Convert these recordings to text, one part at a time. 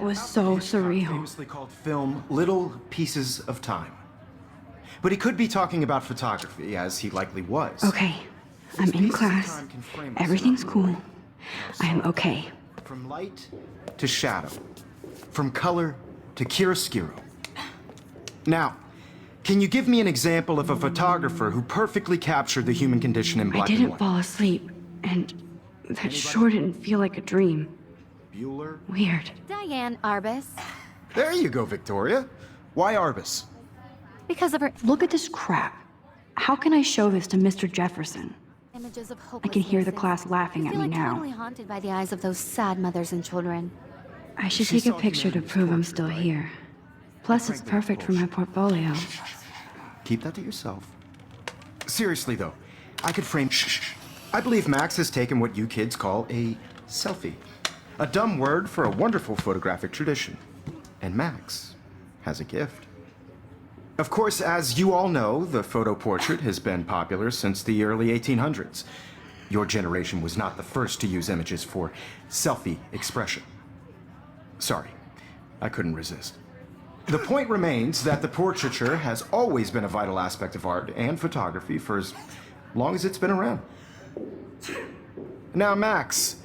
That was so surreal. Famously called film Little Pieces of Time. But he could be talking about photography, as he likely was. Okay, I'm in class. Everything's cool. I am okay. From light to shadow. From color to chiaroscuro. Now, can you give me an example of a photographer who perfectly captured the human condition in black and I didn't white? fall asleep, and that sure didn't feel like a dream. Bueller? Weird. Diane Arbus. There you go, Victoria. Why Arbus? Because of her Look at this crap. How can I show this to Mr. Jefferson? images of I can hear the hopelessness. class laughing I at feel me like now. totally haunted by the eyes of those sad mothers and children. I should She take a saw picture to humanity's prove I'm torture, still right? here. Plus, it's perfect for my portfolio. Keep that to yourself. Seriously, though, I could frame I believe Max has taken what you kids call a selfie. A dumb word for a wonderful photographic tradition. And Max has a gift. Of course, as you all know, the photo portrait has been popular since the early 1800s. Your generation was not the first to use images for selfie expression. Sorry, I couldn't resist. The point remains that the portraiture has always been a vital aspect of art and photography for as long as it's been around. Now, Max,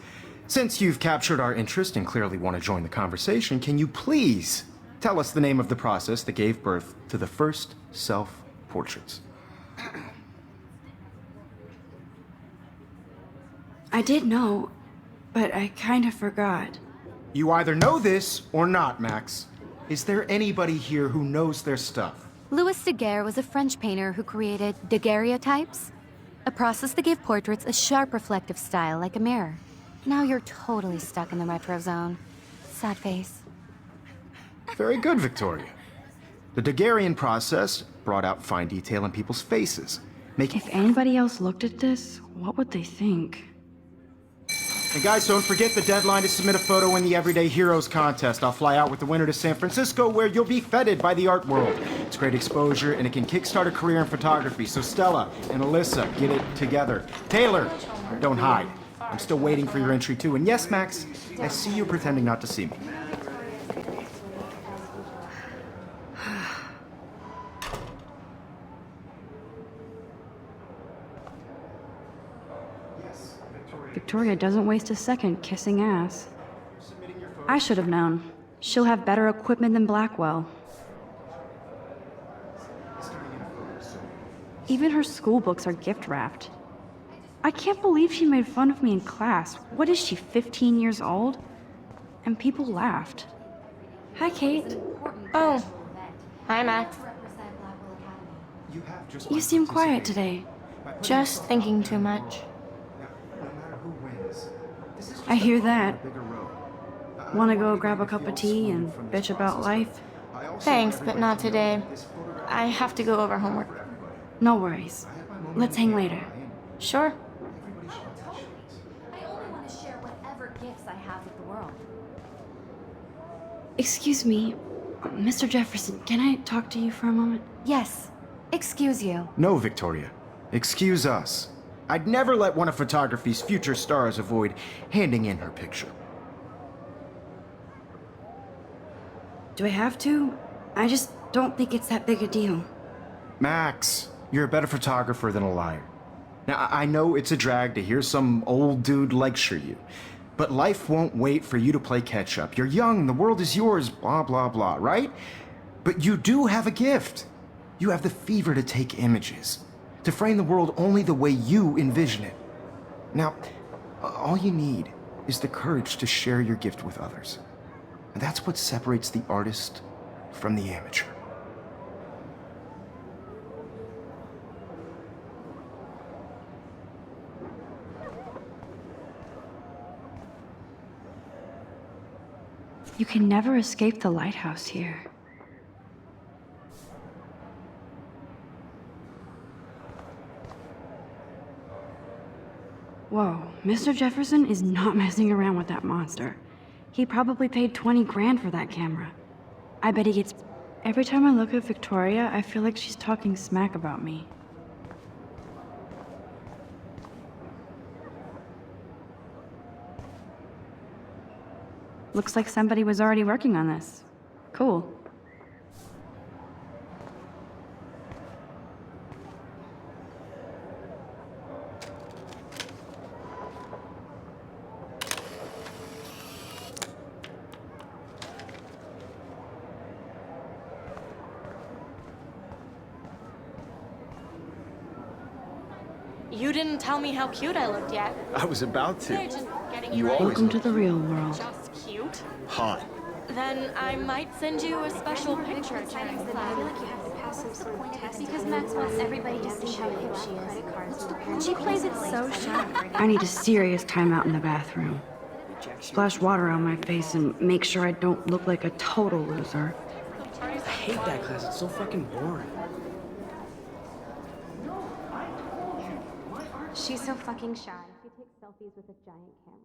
since you've captured our interest and clearly want to join the conversation, can you please tell us the name of the process that gave birth to the first self-portraits? I did know, but I kind of forgot. You either know this or not, Max. Is there anybody here who knows their stuff? Louis Daguerre was a French painter who created daguerreotypes, a process that gave portraits a sharp reflective style like a mirror. Now you're totally stuck in the retro zone. Sad face. Very good, Victoria. The Daguerrean process brought out fine detail in people's faces, making... If anybody else looked at this, what would they think? And guys, don't forget the deadline to submit a photo in the Everyday Heroes contest. I'll fly out with the winner to San Francisco, where you'll be feted by the art world. It's great exposure, and it can kickstart a career in photography. So Stella and Alyssa, get it together. Taylor, don't hide. I'm still waiting for your entry, too. And yes, Max, I see you pretending not to see me. Victoria doesn't waste a second kissing ass. I should have known. She'll have better equipment than Blackwell. Even her school books are gift wrapped. I can't believe she made fun of me in class. What is she, 15 years old? And people laughed. Hi, Kate. Oh. Hi, Max. You seem quiet today. Just thinking too much. I hear that. Wanna go grab a cup of tea and bitch about life? Thanks, but not today. I have to go over homework. No worries. Let's hang later. Sure. I only want to share whatever gifts I have with the world. Excuse me, Mr. Jefferson, can I talk to you for a moment? Yes. Excuse you. No, Victoria. Excuse us. I'd never let one of photography's future stars avoid handing in her picture. Do I have to? I just don't think it's that big a deal. Max, you're a better photographer than a liar. Now, I know it's a drag to hear some old dude lecture you, but life won't wait for you to play catch-up. You're young, the world is yours, blah, blah, blah, right? But you do have a gift. You have the fever to take images, to frame the world only the way you envision it. Now, all you need is the courage to share your gift with others. And that's what separates the artist from the amateur. You can never escape the lighthouse here. Whoa, Mr. Jefferson is not messing around with that monster. He probably paid 20 grand for that camera. I bet he gets... Every time I look at Victoria, I feel like she's talking smack about me. Looks like somebody was already working on this. Cool. You didn't tell me how cute I looked yet. I was about They're to. just getting You you ready. always Welcome to the real world. Just cute. Hot. Then I might send you a special picture. Because Max wants everybody to see how cute she is. She plays it so shy. I need a serious timeout in the bathroom. Splash water on my face and make sure I don't look like a total loser. I hate that class. It's so fucking boring. She's so fucking shy. She takes selfies with a giant camera.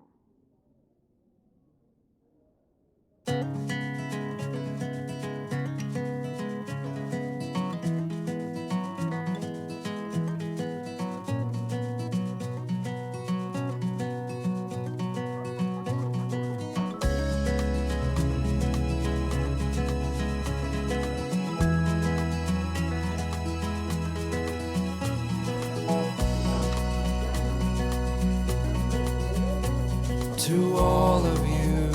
To all of you,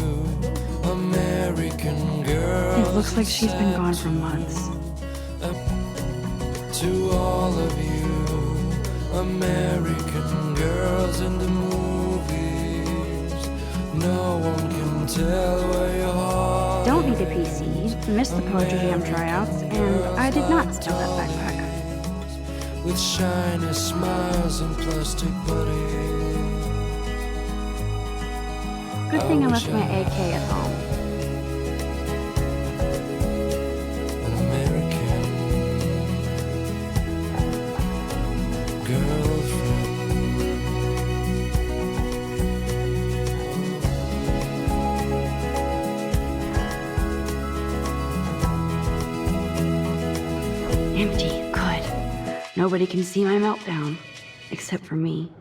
American girls. It looks like she's been gone for months. To all of you, American girls in the movies. No one can tell where your heart Don't need a PC, missed the Poetry Jam tryouts, and I did not steal that backpack. is. With shiny smiles and plastic buddies. Good thing I left my AK at home. An American girlfriend. Empty, good. Nobody can see my meltdown, except for me.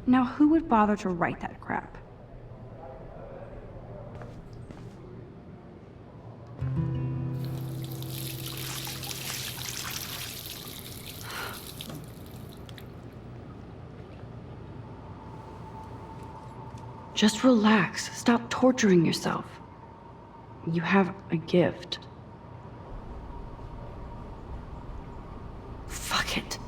Now, who would bother to write that crap? Just relax. Stop torturing yourself. You have a gift. Fuck it.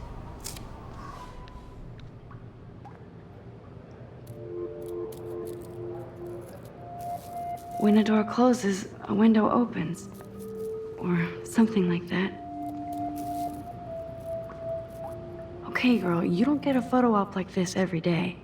When a door closes, a window opens. Or something like that. Okay, girl, you don't get a photo op like this every day.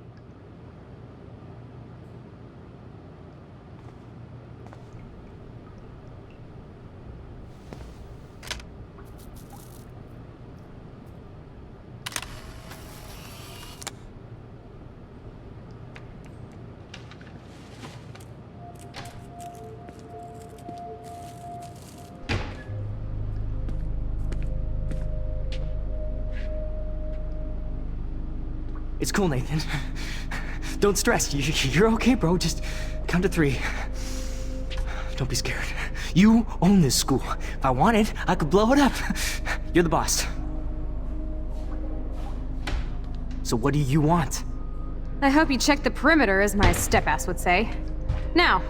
It's cool, Nathan. Don't stress. You're okay, bro. Just count to 3. Don't be scared. You own this school. If I wanted, I could blow it up. You're the boss. So what do you want? I hope you checked the perimeter, as my step-ass would say. Now,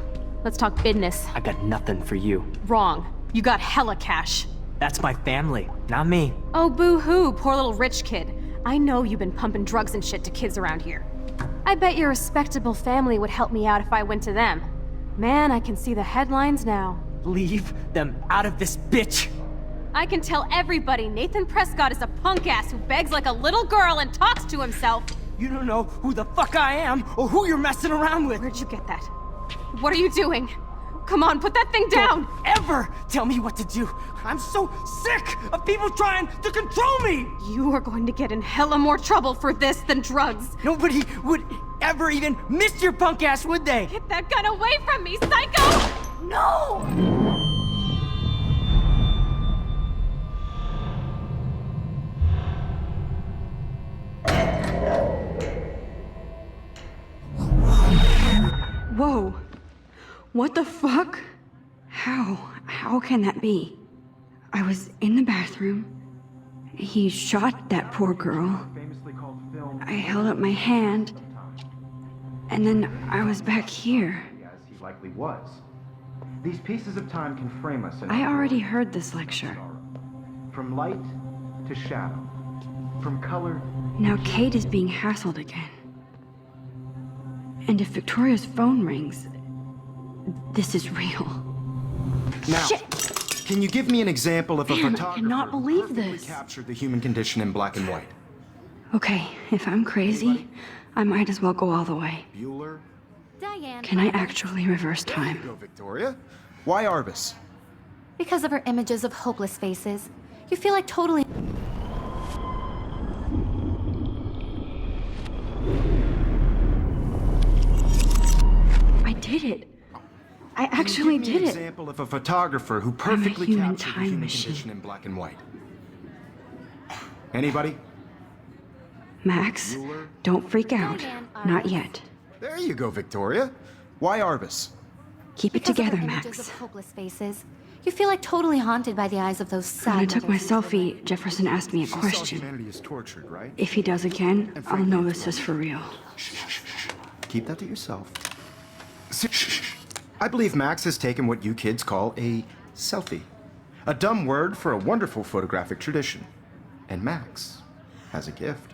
let's talk business. I got nothing for you. Wrong. You got hella cash. That's my family, not me. Oh, boo-hoo, poor little rich kid. I know you've been pumping drugs and shit to kids around here. I bet your respectable family would help me out if I went to them. Man, I can see the headlines now. Leave them out of this bitch! I can tell everybody Nathan Prescott is a punk ass who begs like a little girl and talks to himself. You don't know who the fuck I am or who you're messing around with. Where'd you get that? What are you doing? Come on, put that thing down! Don't ever tell me what to do. I'm so sick of people trying to control me. You are going to get in hella more trouble for this than drugs. Nobody would ever even miss your punk ass, would they? Get that gun away from me, psycho! No! Whoa. What the fuck? How can that be? I was in the bathroom. He shot that poor girl. I held up my hand. And then I was back here. As he likely was. These pieces of time can frame us in I our already world. heard this lecture. From light to shadow. From color. Now Kate is being hassled again. And if Victoria's phone rings, this is real. Now, Shit! can you give me an example of a Damn, I photographer cannot who believe perfectly this. captured the human condition in black and white? Okay, if I'm crazy, I might as well go all the way. Bueller? Diane. Can I actually reverse There time? you go, Victoria. Why Arbus? Because of her images of hopeless faces, you feel like totally. I did it. I actually Can you give me did an it. example of a photographer who perfectly human captured the time human machine. condition in black and white? Anybody? Max, Bueller? don't freak out. Diane, Not Arbus. yet. There you go, Victoria. Why Arbus? Keep it Because of together, her images Max. of hopeless faces, you feel like totally haunted by the eyes of those sad. When I took my mothers who selfie, Jefferson asked me a She saw question. humanity is tortured, right? If he does again, I'll know this is for real. Keep that to yourself. I believe Max has taken what you kids call a selfie. A dumb word for a wonderful photographic tradition. And Max has a gift.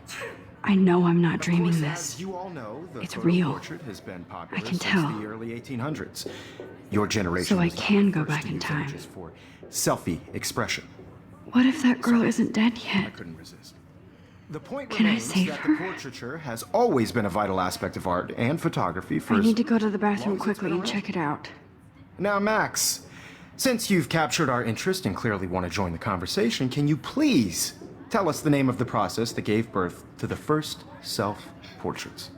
I know I'm not Of dreaming course, this. as you all know, the It's photo real. portrait has been popular I can since tell. the early 1800s. Your generation So I was the can go first back to in use time. images for selfie expression. What if that girl isn't dead I yet? couldn't resist. The point Can I remains save that her? the portraiture has always been a vital aspect of art and photography for I as need to go to the long bathroom as it's quickly been and around. check it out. Now, Max, since you've captured our interest and clearly want to join the conversation, can you please tell us the name of the process that gave birth to the first self-portraits?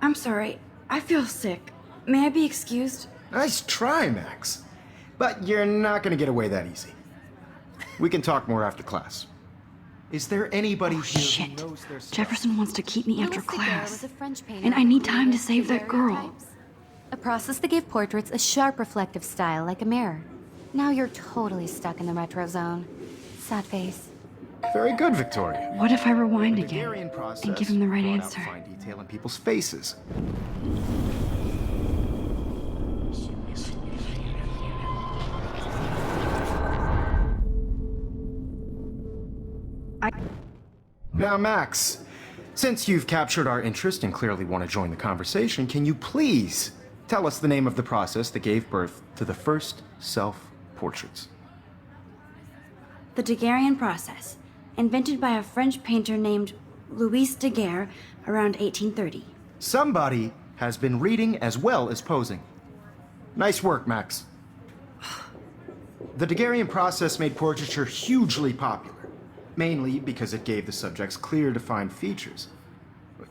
I'm sorry. I feel sick. May I be excused? Nice try, Max. But you're not going to get away that easy. We can talk more after class. Is there anybody here Shit. who knows their stuff? Jefferson wants to keep me after Louis Daguerre class. was a French painter And I who need time to created save that girl. daguerreotypes, a process that gave portraits a sharp reflective style like a mirror. Now you're totally stuck in the retro zone. Sad face. Very good, Victoria. What if I rewind The again Daguerrean process and give him the right brought out answer? fine detail in people's faces. Now, Max, since you've captured our interest and clearly want to join the conversation, can you please tell us the name of the process that gave birth to the first self-portraits? The Daguerrean process, invented by a French painter named Louis Daguerre around 1830. Somebody has been reading as well as posing. Nice work, Max. The Daguerrean process made portraiture hugely popular, mainly because it gave the subjects clear, defined features.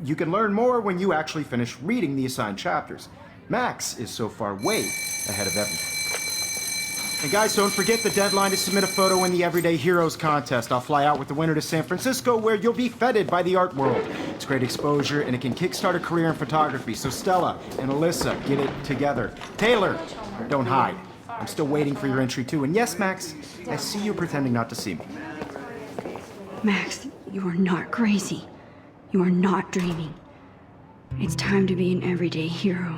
You can learn more when you actually finish reading the assigned chapters. Max is so far way ahead of everyone. And guys, don't forget the deadline to submit a photo in the Everyday Heroes contest. I'll fly out with the winner to San Francisco, where you'll be feted by the art world. It's great exposure, and it can kickstart a career in photography. So Stella and Alyssa, get it together. Taylor, don't hide. I'm still waiting for your entry too. And yes, Max, I see you pretending not to see me. Max, you are not crazy. You are not dreaming. It's time to be an everyday hero.